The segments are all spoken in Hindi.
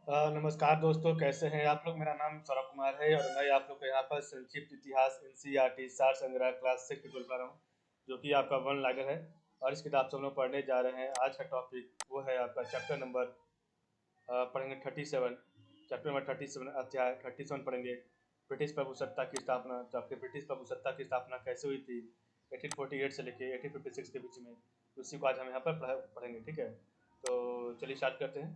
नमस्कार दोस्तों, कैसे हैं आप लोग। मेरा नाम सौरभ कुमार है और मैं आप लोग को यहाँ पर संक्षिप्त इतिहास एनसीईआरटी सार संग्रह क्लास 6 ट्यूटोरियल पढ़ा रहा हूँ, जो कि आपका वन लाइनर है। और इस किताब से हम लोग पढ़ने जा रहे हैं। आज का टॉपिक वो है आपका चैप्टर नंबर पढ़ेंगे 37। चैप्टर नंबर 37 अध्याय 37 पढ़ेंगे। ब्रिटिश प्रभुसत्ता की स्थापना। तो आपके ब्रिटिश प्रभुसत्ता की स्थापना कैसे हुई थी 1848 से लेके 1856 के बीच में, उसी को आज हम यहाँ पर पढ़ेंगे। ठीक है, तो चलिए स्टार्ट करते हैं।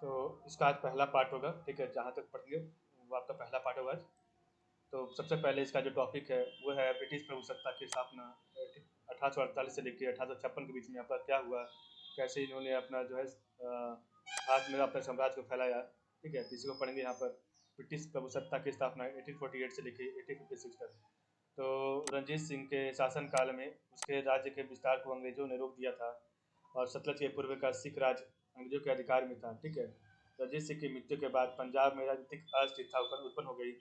तो इसका आज पहला पार्ट होगा। ठीक है, जहाँ तक पढ़ेंगे वो आपका पहला पार्ट होगा आज। तो सबसे पहले इसका जो टॉपिक है वो है ब्रिटिश प्रभुसत्ता की स्थापना 1848 से लेकर 1856 के बीच में यहाँ पर क्या हुआ, कैसे इन्होंने अपना जो है भारत में अपने साम्राज्य को फैलाया। ठीक है, तो इसी को पढ़ेंगे यहाँ पर। ब्रिटिश प्रभुसत्ता की स्थापना 1848 से लेकर 1856 तक। तो रंजीत सिंह के शासनकाल में उसके राज्य के विस्तार को अंग्रेजों ने रोक दिया था और सतलज के पूर्व का सिख राज अंग्रेजों के अधिकार में था। ठीक है, रंजीत सिंह की मृत्यु के बाद पंजाब में राजनीतिक अस्थिरता उत्पन्न हो गई।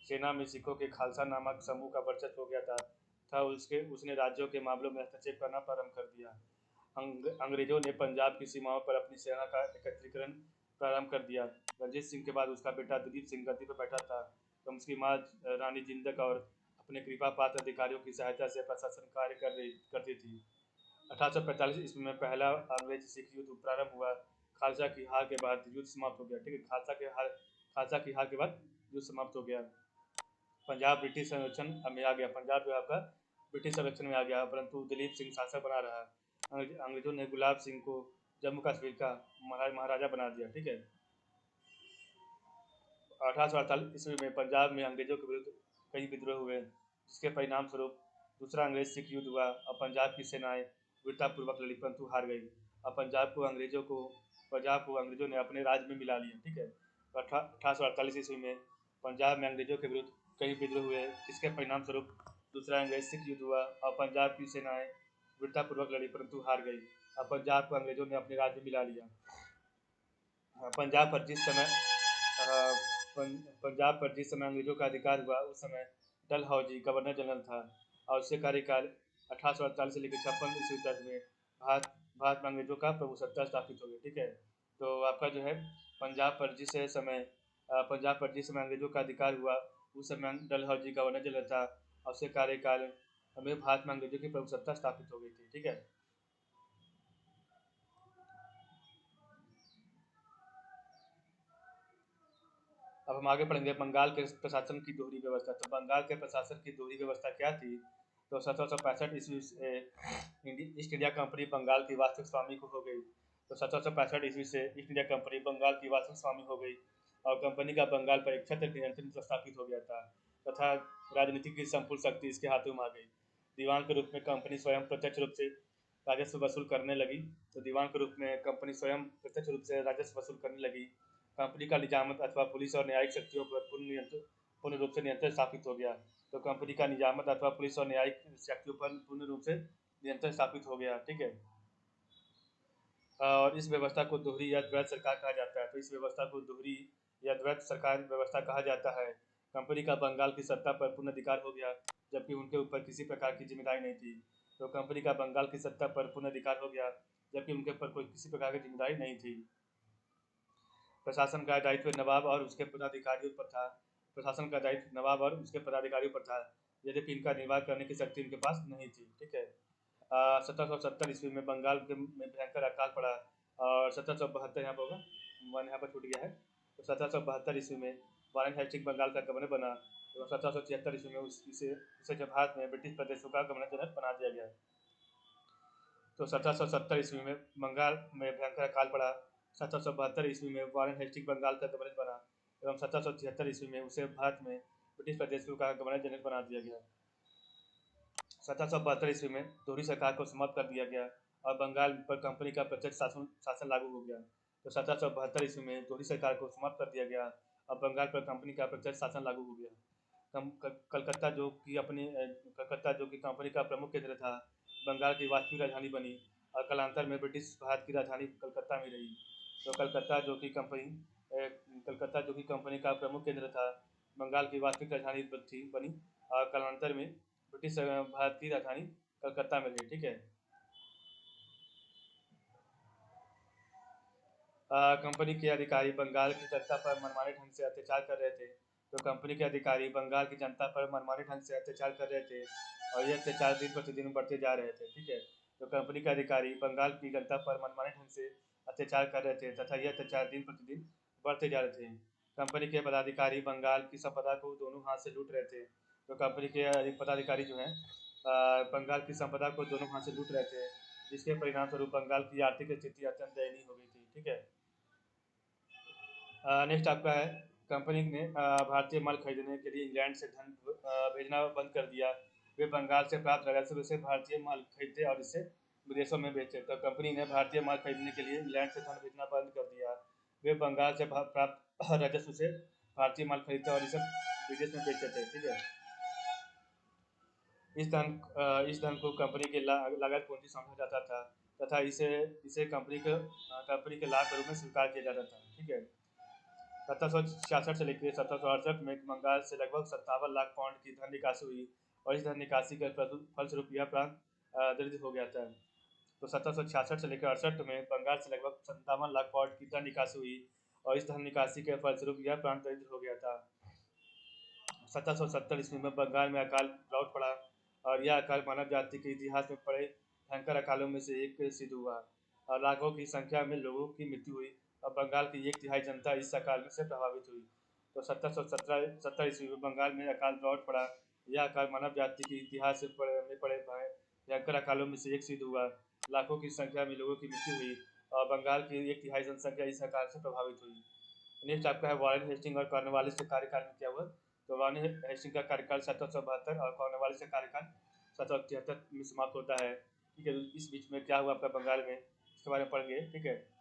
सेना में सिखों के खालसा नामक समूह का वर्चस्व हो गया था उसने राज्यों के मामलों में हस्तक्षेप करना प्रारंभ कर दिया। अंग्रेजों ने पंजाब की सीमाओं पर अपनी सेना का एकत्रीकरण प्रारंभ कर दिया। रंजीत सिंह के बाद उसका बेटा दिलीप सिंह गद्दी पर बैठा था, तो उसकी माँ रानी जिंदक और अपने कृपा पात्र अधिकारियों की सहायता से प्रशासन कार्य करती थी। 1845 ईस्वी में पहला अंग्रेज सिख युद्ध प्रारंभ हुआ। खालसा की हार के बाद युद्ध समाप्त हो गया। ठीक है, खालसा की हार के बाद युद्ध समाप्त हो गया। पंजाब ब्रिटिश संरक्षण में आ गया। पंजाब जो आपका ब्रिटिश संरक्षण में आ गया, परंतु दिलीप सिंह शासक बना रहा। अंग्रेजों ने गुलाब सिंह को जम्मू कश्मीर का महाराजा बना दिया। ठीक है, 1848 ईस्वी में पंजाब में अंग्रेजों के विरुद्ध कई विद्रोह हुए, जिसके परिणाम स्वरूप दूसरा अंग्रेज सिख युद्ध हुआ और पंजाब की सेनाएं वीरतापूर्वक लड़ी परंतु हार गई। और पंजाब को अंग्रेजों ने अपने राज्य में मिला लिया। ठीक है, तो 1848 ईस्वी में पंजाब में अंग्रेजों के विरुद्ध कई विद्रोह हुए, जिसके परिणाम स्वरूप दूसरा अंग्रेज सिख युद्ध हुआ और पंजाब की सेनाएं वीरतापूर्वक लड़ी परंतु हार गई और पंजाब को अंग्रेजों ने अपने राज्य में मिला लिया। पंजाब पर जिस समय पंजाब पर जिस समय अंग्रेजों का अधिकार हुआ, उस समय डलहौजी गवर्नर जनरल था और उसके कार्यकाल 1848 से लेकर 56 ईस्वी तक में भारत में अंग्रेजों का प्रभुसत्ता स्थापित हो गई। ठीक है, तो आपका जो है पंजाब पर जिस समय अंग्रेजों का अधिकार हुआ, उस समय डलहौजी गवर्नर जनरल था और उसके कार्यकाल में भारत में अंग्रेजों की प्रभुसत्ता स्थापित हो गई थी। ठीक है, अब हम आगे पढ़ेंगे बंगाल के प्रशासन की दोहरी व्यवस्था। तो बंगाल के प्रशासन की दोहरी व्यवस्था क्या थी। तो 1765 ईस्वी से ईस्ट इंडिया कंपनी बंगाल की वास्तविक स्वामी को हो गई। तो 1765 ईस्वी से ईस्ट इंडिया कंपनी बंगाल की वास्तविक स्वामी हो गई और कंपनी का बंगाल पर एक छत्र नियंत्रण स्थापित हो गया था तथा राजनीति की संपूर्ण शक्ति इसके हाथों में आ गई। दीवान के रूप में कंपनी स्वयं प्रत्यक्ष रूप से राजस्व वसूल करने लगी। तो दीवान के रूप में कंपनी स्वयं प्रत्यक्ष रूप से राजस्व वसूल करने लगी। कंपनी का निजामत अथवा पुलिस और न्यायिक शक्तियों पर पूर्ण रूप से नियंत्रण स्थापित हो गया। तो कंपनी का निजामत अथवा पुलिस और न्यायिक शक्तियों पर पूर्ण रूप से नियंत्रण स्थापित हो गया। ठीक है, और इस व्यवस्था को दोहरी या द्वैत सरकार कहा जाता है। तो इस व्यवस्था को दोहरी या द्वैत सरकार व्यवस्था कहा जाता है। कंपनी का बंगाल की सत्ता पर पूर्ण अधिकार हो गया, जबकि उनके ऊपर किसी प्रकार की जिम्मेदारी नहीं थी। तो कंपनी का बंगाल की सत्ता पर पूर्ण अधिकार हो गया, जबकि उनके ऊपर कोई किसी प्रकार की जिम्मेदारी नहीं थी। प्रशासन का दायित्व नवाब और उसके पदाधिकारियों पर था। प्रशासन का दायित्व नवाब और उसके पदाधिकारियों पर था, यद्यपि इनका निर्वाह करने की शक्ति उनके पास नहीं थी। ठीक है, 1770 ईस्वी में बंगाल में भयंकर अकाल पड़ा और 1772 यहाँ पर होगा, वन यहाँ पर छूट गया है। तो 1772 ईस्वी में वारेन हेस्टिंग बंगाल का गवर्नर बना एवं 1776 ईस्वी में उसे जब भारत में ब्रिटिश प्रदेशों का गवर्नर जनरल बना दिया गया। तो 1770 ईस्वी में बंगाल में भयंकर अकाल पड़ा। 1772 ईस्वी में वारेन हेस्टिंग बंगाल का गवर्नर बना एवं 1776 ईस्वी में उसे भारत में ब्रिटिश प्रदेशों का गवर्नर जनरल बना दिया गया। 1772 ईस्वी में दोहरी सरकार को समाप्त कर दिया गया और बंगाल पर कंपनी का प्रत्यक्ष शासन लागू हो गया। तो 1772 ईस्वी में दोहरी सरकार को समाप्त कर दिया गया और बंगाल पर कंपनी का प्रत्यक्ष शासन लागू हो गया। कलकत्ता जो कि कंपनी का प्रमुख केंद्र था, बंगाल की वास्तविक राजधानी बनी और कालांतर में ब्रिटिश भारत की राजधानी कलकत्ता में रही। तो कलकत्ता जो कि कंपनी का प्रमुख केंद्र था, बंगाल की वास्तविक राजधानी बनी और कालांतर में ब्रिटिश भारत की राजधानी कलकत्ता में रही। ठीक है, कंपनी के अधिकारी बंगाल की जनता पर मनमाने ढंग से अत्याचार कर रहे थे। तो कंपनी के अधिकारी बंगाल की जनता पर मनमाने ढंग से अत्याचार कर रहे थे और ये अत्याचार दिन प्रतिदिन बढ़ते जा रहे थे। ठीक है, तो कंपनी के अधिकारी बंगाल की जनता पर मनमाने ढंग से अत्याचार कर रहे थे तथा यह अत्याचार दिन प्रतिदिन बढ़ते जा रहे थे। कंपनी के पदाधिकारी बंगाल की संपदा को दोनों हाथ से लूट रहे थे। तो कंपनी के पदाधिकारी जो हैं बंगाल की संपदा को दोनों हाथ से लूट रहे थे, जिसके परिणाम स्वरूप बंगाल की आर्थिक स्थिति अत्यंत दयनीय हो गई थी। ठीक है, नेक्स्ट आपका है, कंपनी ने भारतीय माल खरीदने के लिए इंग्लैंड से धन भेजना बंद कर दिया। वे बंगाल से प्राप्त राजस्व से भारतीय माल खरीदते और इसे विदेशों में बेचते। तो कंपनी ने भारतीय माल खरीदने के लिए इंग्लैंड से धन भेजना बंद कर दिया। वे बंगाल से प्राप्त राजस्व से भारतीय माल खरीदते और इसे विदेश में बेचते थे। ठीक है, इस धन को कंपनी के लागत पूंजी समझा जाता था तथा इसे इसे कंपनी के लाभ के रूप में स्वीकार किया जाता था। ठीक है, 1766 से लेकर 1768 में बंगाल से लगभग 57 लाख पाउंड की धन निकासी हुई और इस धन निकासी के फलस्वरूप यह प्रांत दरिद्र हो गया था। तो 1766 से लेकर 68 में बंगाल से लगभग 57 लाख पाउंड की धन निकासी हुई और इस धन निकासी के फलस्वरूप यह प्रांत दरिद्र हो गया था। 1770 ईस्वी में बंगाल में अकाल लौट पड़ा और यह अकाल मानव जाति के इतिहास में पड़े भयंकर अकालों में से एक सिद्ध हुआ और लाखों की संख्या में लोगों की मृत्यु हुई और बंगाल की 1/3 जनता इस अकाल से प्रभावित हुई। तो 1770 ईस्वी में बंगाल में अकाल लौट पड़ा। यह अकाल मानव जाति के इतिहास में पड़े भयंकर अकालों में से एक सिद्ध हुआ, लाखों की संख्या में लोगों की मृत्यु हुई और बंगाल की 1/3 जनसंख्या इस अकाल से प्रभावित हुई। नेक्स्ट आपका है वारेन हेस्टिंग और कॉर्नवालिस के कार्यकाल में क्या हुआ। तो वारेन हेस्टिंग का कार्यकाल 1772 और कॉर्नवालिस का कार्यकाल 1773 में समाप्त होता है। ठीक है, इस बीच में क्या हुआ आपका बंगाल में, इसके बारे में पढ़ेंगे। ठीक है,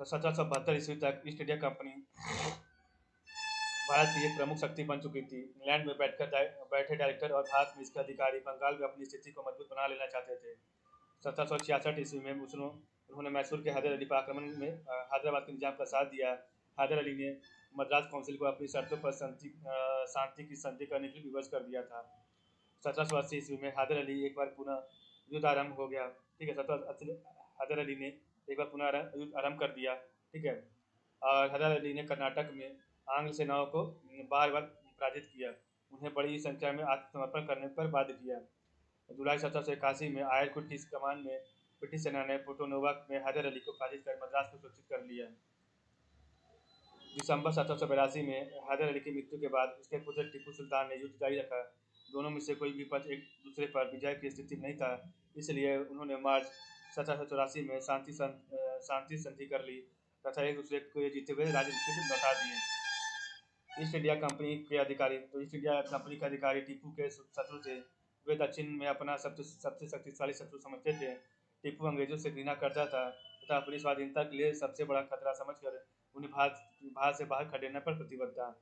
तो 1772 ईस्वी तक ईस्ट इंडिया कंपनी भारत की एक प्रमुख शक्ति बन चुकी थी। इंग्लैंड में बैठे डायरेक्टर और भारत में इसके अधिकारी बंगाल में अपनी स्थिति को मजबूत बना लेना चाहते थे। 1766 ईस्वी में उन्होंने मैसूर के हैदर अली पर आक्रमण में हैदराबाद के निजाम का साथ दिया। हैदर अली ने मद्रास काउंसिल को अपनी शर्तों पर शांति की संधि करने के लिए विवश कर दिया था। 1780 ईस्वी में हैदर अली एक बार पुनः युद्ध आरंभ हो गया। ठीक है, 1780 हैदर अली ने एक बार पुनः युद्ध आरंभ कर दिया। ठीक है, और हैदर अली ने कर्नाटक में आंग्ल सेनाओं को बार बार पराजित किया, उन्हें बड़ी संख्या में आत्मसमर्पण करने पर बाध्य किया। जुलाई 1781 में आयरकुट की कमान में ब्रिटिश सेना ने पोर्टोनोवा में हैदर अली को पराजित कर मद्रास को सुरक्षित कर लिया। दिसंबर 1782 में हैदर अली की मृत्यु के बाद उसके पुत्र टीपू सुल्तान ने युद्ध जारी रखा। दोनों में से कोई भी पक्ष एक दूसरे पर विजय की स्थिति में नहीं था, इसलिए उन्होंने मार्च 1784 में शांति संधि कर ली तथा एक दूसरे को जीते हुए राज्य लौटा दिए। ईस्ट इंडिया कंपनी के अधिकारी, तो ईस्ट इंडिया कंपनी के अधिकारी टीपू के शत्रु थे। वे दक्षिण में अपना सबसे शक्तिशाली शत्रु समझते थे। टीपू अंग्रेजों से घृणा करता था तथा अपनी स्वाधीनता के लिए सबसे बड़ा खतरा समझकर उन्हें भारत से बाहर खदेड़ने पर प्रतिबद्ध था।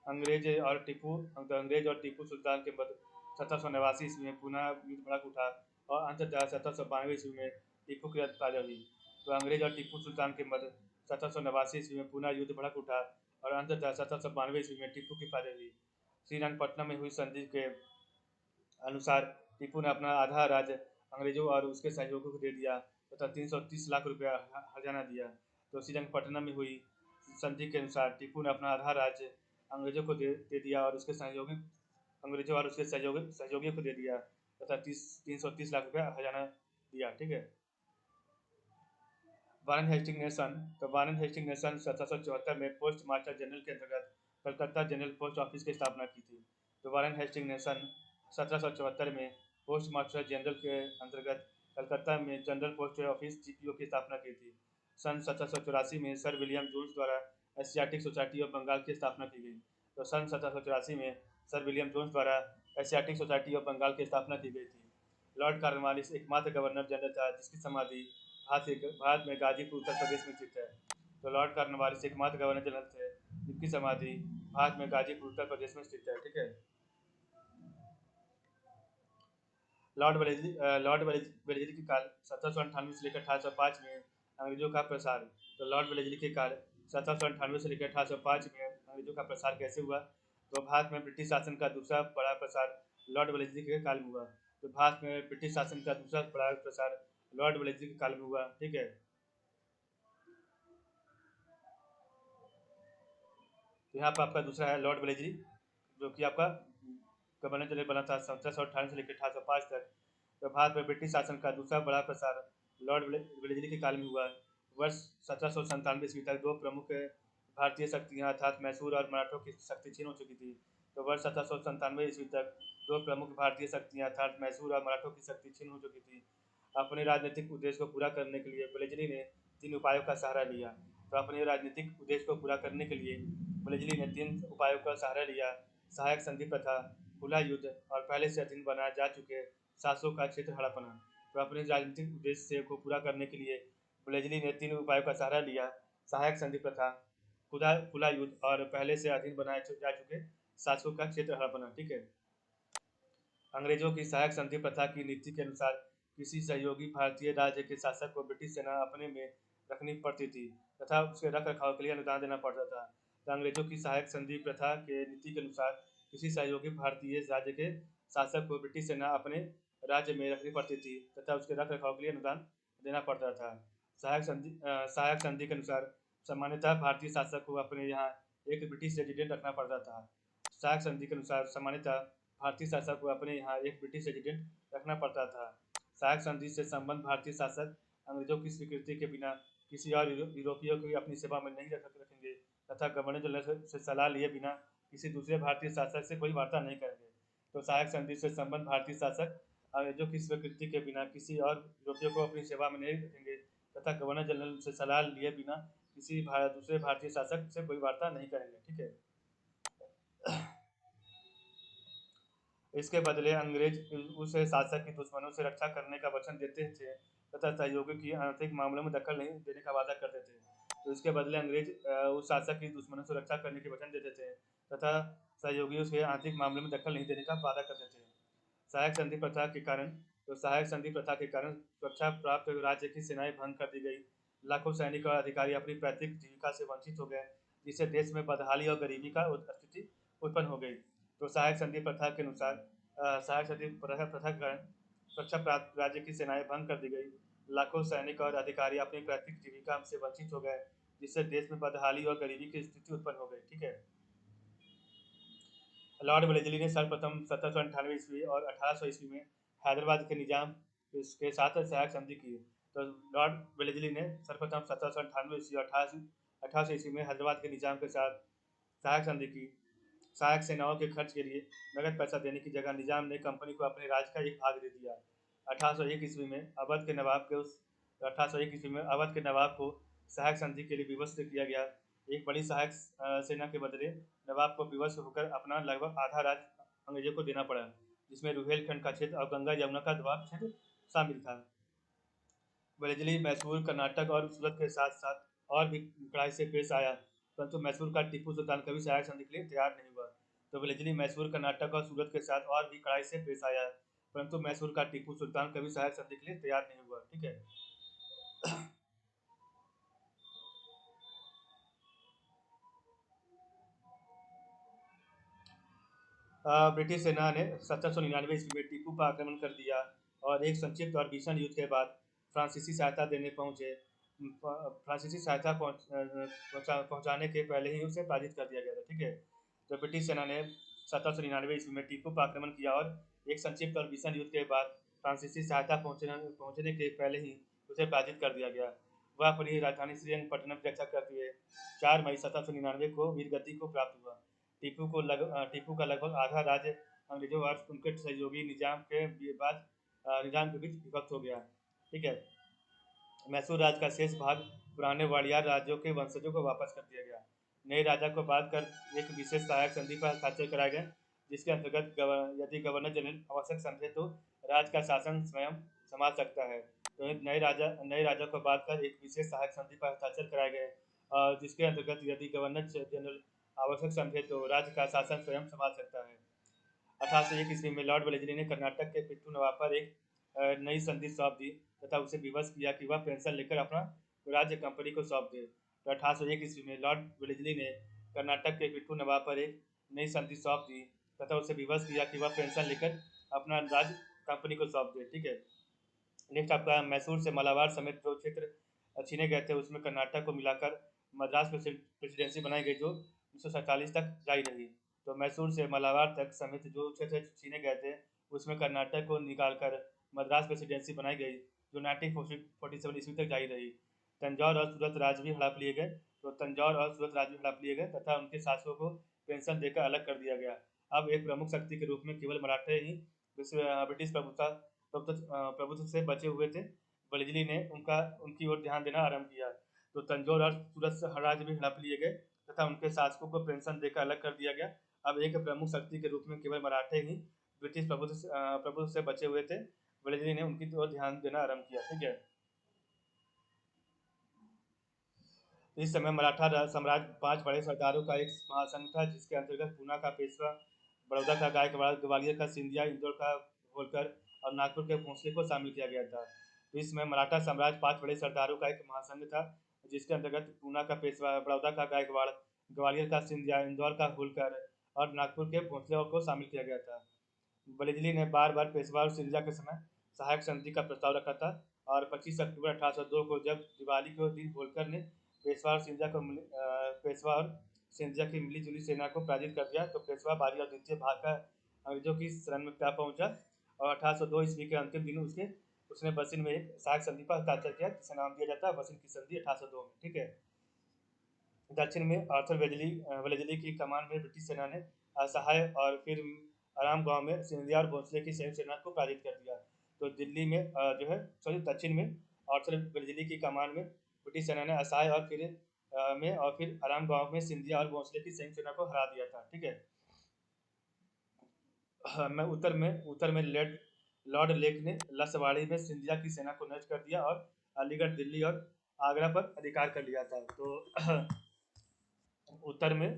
अंग्रेज और टीपू सुल्तान के मध्य 1789 ईस्वी में पुनः युद्ध भड़क उठा और अंततः 1792 ईस्वी में टीपू की ताजा हुई। तो अंग्रेज और टीपू सुल्तान के मध्य 1789 ईस्वी में पुनः युद्ध भड़क उठा और अंततः 1792 ईस्वी में टीपू की ताजा हुई। श्रीरंगपट्टनम में हुई संधि के अनुसार टीपू ने अपना आधा राज्य अंग्रेजों और उसके सहयोगियों को दे दिया तथा 330 लाख रुपया हर्जाना दिया। तो श्रीरंगपट्टनम में हुई संधि के अनुसार टीपू ने अपना आधा राज्य अंग्रेजों को दे दिया और उसके सहयोगियों को दे दिया तथा 330 लाख रुपया हर्जाना दिया। ठीक है, वारेन हेस्टिंग ने सन 1774 में पोस्ट मास्टर जनरल के अंतर्गत कलकत्ता जनरल पोस्ट ऑफिस की स्थापना की थी। तो वारेन हेस्टिंग ने सन 1774 में पोस्ट मास्टर जनरल के अंतर्गत कलकत्ता में जनरल पोस्ट ऑफिस जीपीओ की स्थापना की थी। सन 1784 में सर विलियम जोन्स द्वारा एशियाटिक सोसाइटी ऑफ बंगाल की स्थापना की गई। तो सन 1784 में सर विलियम जोन्स द्वारा एशियाटिक सोसाइटी ऑफ बंगाल की स्थापना की गई थी। लॉर्ड कॉर्नवालिस एकमात्र गवर्नर जनरल था जिसकी समाधि भारत में गाजीपुर उत्तर प्रदेश में स्थित है। तो लॉर्ड कॉर्नवालिस एकमात्र गवर्नर जनरल थे जिनकी समाधि भारत में गाजीपुर उत्तर प्रदेश में स्थित है। ठीक है, लॉर्ड वेलेस्ली के काल 1798 से लेकर 1805 में अंग्रेजों का प्रसार। तो लॉर्ड वेलेस्ली के काल 1798 से लेकर 1805 में अंग्रेजों का प्रसार कैसे हुआ। तो भारत में ब्रिटिश शासन का दूसरा बड़ा प्रसार लॉर्ड वेलेस्ली के काल में हुआ। तो भारत में ब्रिटिश शासन का दूसरा बड़ा प्रसार लॉर्ड वेलेस्ली के काल में हुआ। ठीक है, तो यहाँ पर आपका दूसरा है लॉर्ड वेलेस्ली, जो कि आपका गवर्नर जनरल बना था 1798 से लेकर 1805 तक। तो भारत में ब्रिटिश शासन का दूसरा बड़ा प्रसार लॉर्ड वेलेस्ली के काल में हुआ। वर्ष 1797 ईस्वी तक दो प्रमुख भारतीय शक्तियाँ अर्थात मैसूर और मराठों की शक्ति क्षीण हो चुकी थी। तो वर्ष 1797 ईस्वी तक दो प्रमुख भारतीय शक्तियाँ अर्थात मैसूर और मराठों की शक्ति क्षीण हो चुकी थी। अपने राजनीतिक उद्देश्य को पूरा करने के लिए वेलेस्ली ने 3 उपायों का सहारा लिया। तो अपने राजनीतिक उद्देश्य को पूरा करने के लिए वेलेस्ली ने 3 उपायों का सहारा लिया: सहायक संधि प्रथा, खुला युद्ध और पहले से अधीन बनाए जा चुके शासकों का क्षेत्र हड़पना। तो अपने राजनीतिक उद्देश्य को पूरा करने के लिए वेलेस्ली ने 3 उपायों का सहारा लिया: सहायक संधि प्रथा, खुला युद्ध और पहले से अधीन बनाए जा चुके शासकों का क्षेत्र हड़पना। ठीक है, अंग्रेजों की सहायक संधि प्रथा की नीति के अनुसार किसी सहयोगी भारतीय राज्य के शासक को ब्रिटिश सेना अपने में रखनी पड़ती थी तथा उसके रख रखाव के लिए अनुदान देना पड़ता था। तो अंग्रेजों की सहायक संधि प्रथा के नीति के अनुसार किसी सहयोगी भारतीय राज्य के शासक को ब्रिटिश सेना अपने राज्य में रखनी पड़ती थी तथा उसके रख रखाव के लिए अनुदान देना पड़ता था। सहायक संधि के अनुसार सामान्यतः भारतीय शासक को अपने यहाँ एक ब्रिटिश रेजिडेंट रखना पड़ता था। सहायक संधि के अनुसार सामान्यतः भारतीय शासक को अपने यहाँ एक ब्रिटिश रेजिडेंट रखना पड़ता था। सहायक संधि से संबंध भारतीय शासक अंग्रेजों की स्वीकृति के बिना किसी और यूरोपीय को अपनी सेवा में नहीं रखेंगे तथा गवर्नर जनरल से सलाह लिए बिना किसी दूसरे भारतीय शासक से कोई वार्ता नहीं करेंगे। तो सहायक संधि से संबंध भारतीय शासक अंग्रेजों की स्वीकृति के बिना किसी और यूरोपीय को अपनी सेवा में नहीं रखेंगे तथा गवर्नर जनरल से सलाह लिए बिना किसी दूसरे भारतीय शासक से कोई वार्ता नहीं करेंगे। ठीक है, इसके बदले अंग्रेज उस शासक के दुश्मनों से रक्षा करने का वचन देते थे तथा सहयोगी की आंतरिक मामलों में दखल नहीं देने का वादा करते थे। तो इसके बदले अंग्रेज उस शासक की दुश्मनों से रक्षा करने के वचन देते थे तथा सहयोगी उसके आंतरिक मामलों में दखल नहीं देने का वादा करते थे। सहायक संधि प्रथा के कारण सहायक संधि प्रथा के कारण सुरक्षा प्राप्त राज्य की सेनाएं भंग कर दी गई। लाखों सैनिक और अधिकारी अपनी पैतृक जीविका से वंचित हो गए, जिससे देश में बदहाली और गरीबी का स्थिति उत्पन्न हो गई। तो सहायक संधि प्रथा के अनुसार सहायक संधि प्रथा के कारण सुरक्षा प्राप्त राज्य की सेनाएं भंग कर दी गई। लाखों सैनिक और अधिकारी अपनी पैतृक जीविका से वंचित हो गए, जिससे देश में बदहाली और गरीबी की स्थिति उत्पन्न हो गई। ठीक है, लॉर्ड वेलेस्ली ने सर्वप्रथम 1798 ईस्वी और 1800 ईस्वी में हैदराबाद के निजाम के साथ सहायक संधि की। तो लॉर्ड वेलेस्ली ने सर्वप्रथम 1798 ईस्वी और 1800 ईस्वी में हैदराबाद के निजाम के साथ सहायक संधि की। सहायक सेनाओं के खर्च के लिए नगद पैसा देने की जगह निजाम ने कंपनी को अपने राज का एक भाग दे दिया। 1801 ईस्वी में अवध के नवाब को सहायक संधि के लिए विवश किया गया। एक बड़ी सहायक सेना के बदले नवाब को विवश होकर अपना लगभग आधा राज्य अंग्रेजों को देना पड़ा, जिसमें रुहेलखंड का क्षेत्र और गंगा यमुना का दोआब क्षेत्र शामिल था। वेलेस्ली मैसूर, कर्नाटक और सूरत के साथ साथ और भी कड़ाई से पेश आया, परंतु मैसूर का टीपू सुल्तान कभी सहायक संधि के लिए तैयार नहीं हुआ। तो वेलेस्ली मैसूर, कर्नाटक और सूरत के साथ और भी कड़ाई से पेश आया, परंतु मैसूर का टीपू सुल्तान कभी सहायक संधि के लिए तैयार नहीं हुआ। ठीक है, ब्रिटिश सेना ने 1799 ईस्वी में टीपू पर आक्रमण कर दिया और एक संक्षिप्त और भीषण युद्ध के बाद फ्रांसीसी सहायता देने पहुंचे। फ्रांसीसी सहायता पहुंचाने के पहले ही उसे पराजित कर दिया गया था। ठीक है, तो ब्रिटिश सेना ने 1799 ईस्वी में टीपू पर आक्रमण किया और एक संक्षिप्त और भीषण युद्ध के बाद फ्रांसीसी सहायता पहुंचने के पहले ही उसे पराजित कर दिया गया। वह अपनी राजधानी श्रीरंगपट्टनम की रक्षा करते हुए 4 मई 1799 को वीरगति को प्राप्त हुआ। टीपू का लगभग आधा राज्य अंग्रेजों और उनके सहयोगी निजाम के बीच विभक्त हो गया। ठीक है, मैसूर राज्य का शेष भाग पुराने वाडियार राज्यों के वंशजों को वापस कर दिया गया। नए राजा को बात कर एक विशेष सहायक संधि पर हस्ताक्षर कराए गए, जिसके अंतर्गत यदि गवर्नर जनरल आवश्यक समझे तो राज्य का शासन स्वयं संभाल सकता है। तो नए राजा को बात कर एक विशेष सहायक संधि पर हस्ताक्षर कराए गए, और जिसके अंतर्गत यदि गवर्नर जनरल आवश्यक समझे तो राज्य का शासन स्वयं संभाल सकता है। 1801 ईस्वी में लॉर्ड वेलेस्ली ने कर्नाटक के पिट्ठू नवाब पर एक नई संधि सौंप दी तथा उसे विवश किया कि वह पेंशन लेकर अपना राज्य कंपनी को सौंप दे। तो 1801 ईस्वी में लॉर्ड वेलेस्ली ने कर्नाटक के पिट्ठू नवाब पर एक नई संधि सौंप दी तथा उसे विवश किया कि वह पेंशन लेकर अपना राज कंपनी को सौंप दे। ठीक है, नेक्स्ट आपका मैसूर से मलाबार समेत जो क्षेत्र छीने गए थे उसमें कर्नाटक को मिलाकर मद्रास प्रेसिडेंसी बनाई गई जो 1947 तक जारी रही। तो मैसूर से मलाबार तक समेत जो क्षेत्र छीने गए थे उसमें कर्नाटक को निकालकर मद्रास प्रेसिडेंसी बनाई गई जो 1947 ईस्वी तक जारी रही। तंजौर और सूरत राज्य भी हड़प लिए गए। तो तंजौर और सूरत राज्य भी हड़प लिए गए तथा उनके शासकों को पेंशन देकर अलग कर दिया गया। अब एक प्रमुख शक्ति के रूप में केवल मराठे ही ब्रिटिश प्रभुत्व से बचे हुए थे। बलिजली ने उनकी ओर ध्यान देना आरंभ किया। तो तंजौर और सूरत राज्य भी हड़प लिए गए तथा उनके शासकों को पेंशन देकर अलग कर दिया गया। अब एक प्रमुख शक्ति के रूप में केवल मराठे ही ब्रिटिश प्रभुत्व से बचे हुए थे। बलिजली ने उनकी ओर ध्यान देना आरंभ किया। ठीक है, इस समय मराठा साम्राज्य 5 बड़े सरदारों का एक महासंघ था जिसके अंतर्गत पूना का पेशवा, बड़ौदा का गायकवाड़, ग्वालियर का सिंधिया, इंदौर का होलकर और नागपुर के भोंसले को शामिल किया गया था। तो इसमें मराठा साम्राज्य 5 बड़े सरदारों का एक महासंघ था जिसके अंतर्गत पूना का पेशवा, बड़ौदा का गायकवाड़, ग्वालियर का सिंधिया, इंदौर का होलकर और नागपुर के भोंसले को शामिल किया गया था। बलिजली ने बार बार पेशवा और सिंधिया के समय सहायक संधि का प्रस्ताव रखा था और 25 अक्टूबर 1802 को जब दिवाली के दिन होलकर ने पेशवा और सिंधिया की मिली-जुली सेना को पराजित कर दिया तो पेशवा बाजी और द्वितीय भाग का अंग्रेजों की शरण में जा पहुंचा और 1802 ईस्वी के अंतिम दिन उसने बसिन में एक सहायक संधि पर हस्ताक्षर किया जिसे नाम दिया जाता है बसिन की संधि 1802 में। ठीक है, दक्षिण में आर्थर वेलेजली की कमान में ब्रिटिश सेना ने असहाय और फिर आराम गांव में सिंधिया और भोंसले की संयुक्त सेना को पराजित कर दिया। तो दिल्ली में जो है दक्षिण में आर्थर वेलेजली की कमान में ब्रिटिश सेना ने असहाय और फिर आराम गांव में सिंधिया और भोंसले की संयुक्त सेना को हरा दिया था। ठीक है, मैं उत्तर में लॉर्ड लेक ने लसवाड़ी में सिंधिया की सेना को नष्ट कर दिया और अलीगढ़, दिल्ली और आगरा पर अधिकार कर लिया था। तो उत्तर में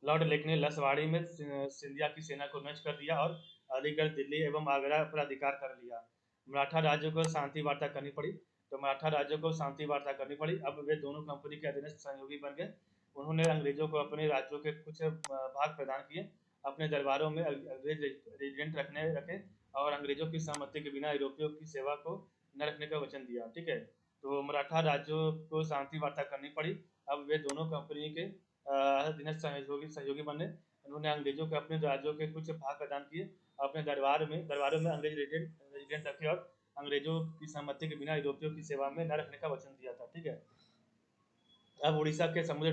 लॉर्ड लेक ने लसवाड़ी में सिंधिया की सेना को नष्ट कर दिया और अलीगढ़, दिल्ली एवं आगरा पर अधिकार कर लिया। मराठा राज्य को शांति वार्ता करनी पड़ी। तो मराठा राज्य को शांति वार्ता करनी पड़ी। अब वे दोनों कंपनी के अधीनस्थ सहयोगी बन गए। उन्होंने अंग्रेजों को अपने राज्यों के कुछ भाग प्रदान किए, अपने दरबारों में अंग्रेज रेजिडेंट रखे और अंग्रेजों की सहमति के बिना यूरोपियों की सेवा को न रखने का वचन दिया। ठीक है, तो मराठा राज्यों को शांति वार्ता करनी पड़ी। अब वे दोनों कंपनी के अधीनस्थ सहयोगी बने। उन्होंने अंग्रेजों के अपने राज्यों के कुछ भाग प्रदान किए, अपने दरबारों में अंग्रेज रेजिडेंट रखे और अंग्रेजों की सहमति के बिना यूरोपियों की सेवा में न रखने का वचन दिया था। ठीक है, अब उड़ीसा के समुद्र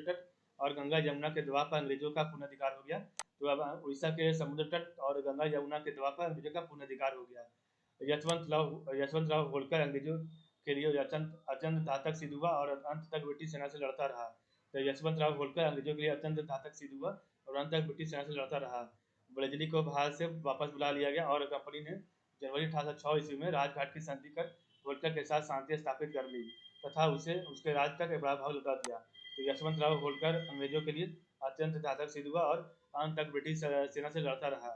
तट और गंगा यमुना के दवा पर अंग्रेजों का पूर्ण अधिकार हो गया। तो अब उड़ीसा के समुद्र तट और गंगा यमुना के दवा पर अंग्रेजों का पूर्ण अधिकार हो गया। यशवंत राव होलकर अंग्रेजों के लिए अत्यंत घातक सिद्ध हुआ और अंत तक ब्रिटिश सेना से लड़ता रहा। तो यशवंत राव होलकर अंग्रेजों के लिए अत्यंत घातक सिद्ध हुआ और अंत तक ब्रिटिश सेना से लड़ता रहा। बलिजली को भारत से वापस बुला लिया गया और कंपनी ने जनवरी 1806 ईस्वी में राजघाट की संधि कर होलकर के साथ शांति स्थापित कर ली तथा उसे उसके राज तक एक बड़ा भाग लौटा दिया। तो यशवंत राव होलकर अंग्रेजों के लिए अत्यंत घातक सिद्ध हुआ और अंत तक ब्रिटिश सेना से लड़ता रहा।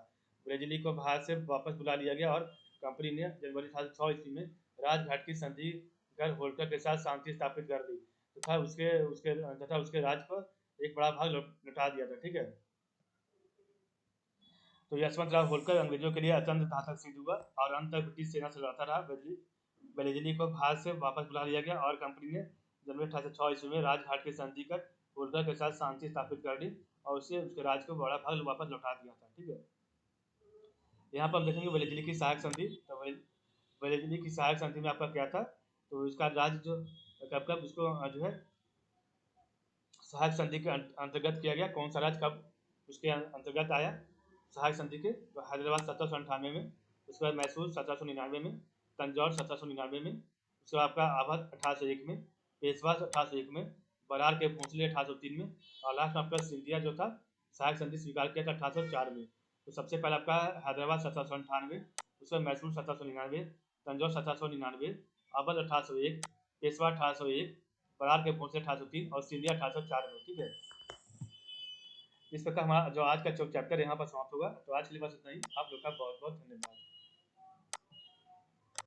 बलिजली को भारत से वापस बुला लिया गया और कंपनी ने जनवरी 1806 ईस्वी में राजघाट की संधि कर होलकर के साथ शांति स्थापित कर दी तथा उसके राज पर एक बड़ा भाग लौटा दिया था। ठीक है, तो यशवंत राव होलकर अंग्रेजों के लिए अत्यंत घातक सिद्ध हुआ और अंत तक ब्रिटिश सेना से लड़ता रहा। बलिजली को भारत से वापस बुला लिया गया और कंपनी ने जनवरी 1806 ईस्वी में राजघाट की संधि कर होलकर के साथ शांति स्थापित कर दी और उसके राज को बड़ा भाग वापस लौटा दिया था। ठीक है, यहाँ पर हम देखेंगे बलिजली की सहायक संधि। तो बलिजली की सहायक संधि में आपका क्या था, तो इसका राज्य जो कब उसको जो है सहायक संधि के अंतर्गत किया गया, कौन सा राज्य कब उसके अंतर्गत आया सहायक संधि के, तो हैदराबाद 1798 में, उसके बाद मैसूर 1799 में, तंजौर 1799 में, उसके बाद आपका अवध 1801 में, पेशवा 1801 में, बरार के भोंसले 1803 में और लास्ट में आपका सिंधिया जो था सहायक संधि स्वीकार किया था 1804 में। तो सबसे पहले आपका हैदराबाद 1798, उसके बाद मैसूर 1799, तंजौर 1799, अवध 1801, पेशवा 1801, बरार के भोंसले 1803 और सिंधिया 1804 में। ठीक है, इस प्रकार हमारा जो आज का चैप्टर यहाँ पर समाप्त होगा। तो आज के लिए बस इतना ही। आप लोग का बहुत बहुत धन्यवाद।